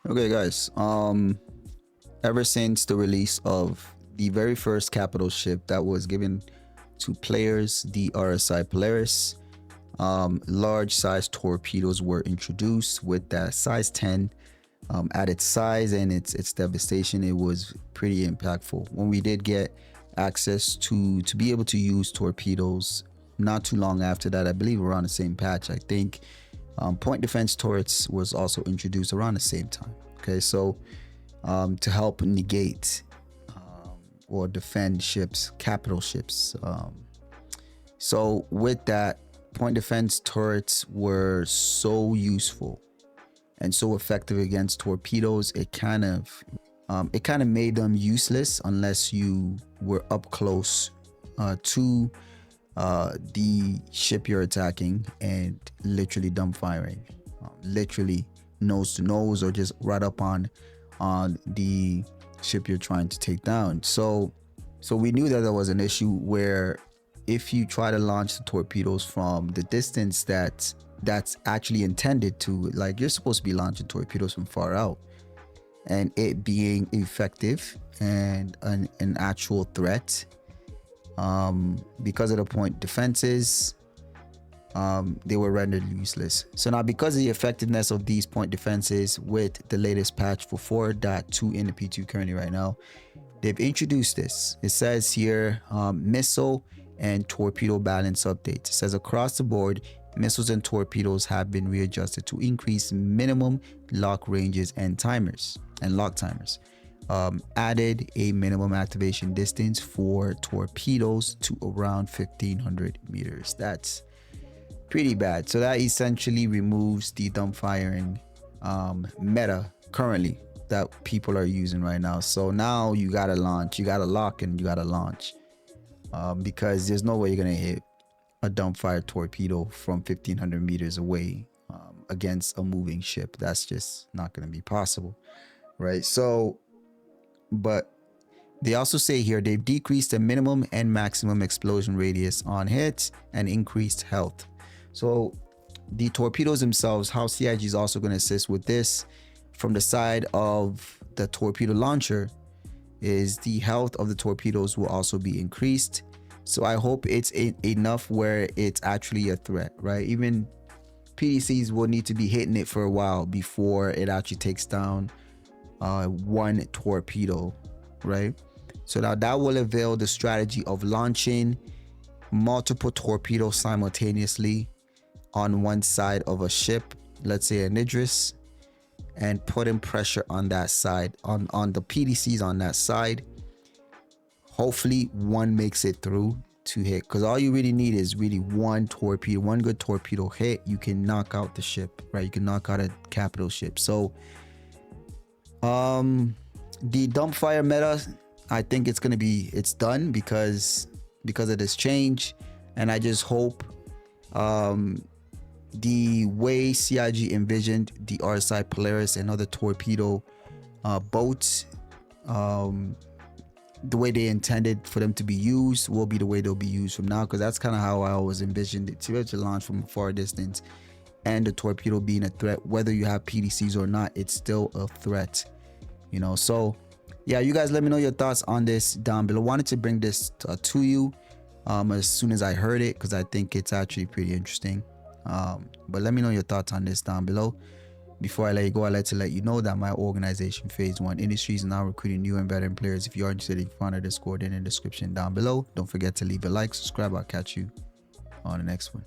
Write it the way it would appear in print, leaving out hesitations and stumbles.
Okay, guys. Ever since the release of the very first capital ship that was given to players, the RSI Polaris, large size torpedoes were introduced with that size 10. At its size and its devastation, it was pretty impactful. When we did get access to be able to use torpedoes, not too long after that, I believe around the same patch, I think point defense turrets was also introduced around the same time. Okay, so to help negate or defend ships, capital ships. So with that, point defense turrets were so useful and so effective against torpedoes. It kind of made them useless unless you were up close to the ship you're attacking and literally dump firing, literally nose to nose, or just right up on the ship you're trying to take down. So we knew that there was an issue where if you try to launch the torpedoes from the distance that's actually intended to, like, you're supposed to be launching torpedoes from far out, and it being effective and an actual threat, because of the point defenses, they were rendered useless. So now, because of the effectiveness of these point defenses with the latest patch for 4.2 in the P2 currently right now, they've introduced this. It says here, missile and torpedo balance update. It says across the board, missiles and torpedoes have been readjusted to increase minimum lock ranges and timers and lock timers. Added a minimum activation distance for torpedoes to around 1500 meters. That's pretty bad. So that essentially removes the dump firing meta currently that people are using right now. So now you gotta launch, you gotta lock, and you gotta launch, because there's no way you're gonna hit a dump fire torpedo from 1500 meters away against a moving ship. That's just not gonna be possible, right? So, but they also say here they've decreased the minimum and maximum explosion radius on hits and increased health. So the torpedoes themselves, how CIG is also going to assist with this from the side of the torpedo launcher, is the health of the torpedoes will also be increased. So I hope it's enough where it's actually a threat, right? Even PDCs will need to be hitting it for a while before it actually takes down one torpedo, right? So now that will avail the strategy of launching multiple torpedoes simultaneously on one side of a ship, let's say an Idris, and putting pressure on that side, on the PDCs on that side. Hopefully one makes it through to hit, because all you really need is really one torpedo, one good torpedo hit. You can knock out the ship, right? You can knock out a capital ship. So the dump fire meta, I think it's done because of this change. And I just hope the way CIG envisioned the RSI Polaris and other torpedo boats, the way they intended for them to be used will be the way they'll be used from now, because that's kind of how I always envisioned it, to be able to launch from a far distance and the torpedo being a threat. Whether you have PDCs or not, it's still a threat, you know. So yeah, you guys let me know your thoughts on this down below. Wanted to bring this to you as soon as I heard it, because I think it's actually pretty interesting. But let me know your thoughts on this down below. Before I let you go, I'd like to let you know that my organization, Phase 1 Industries, is now recruiting new and veteran players. If you are interested, you can find our Discord in the description down below. Don't forget to leave a like, subscribe. I'll catch you on the next one.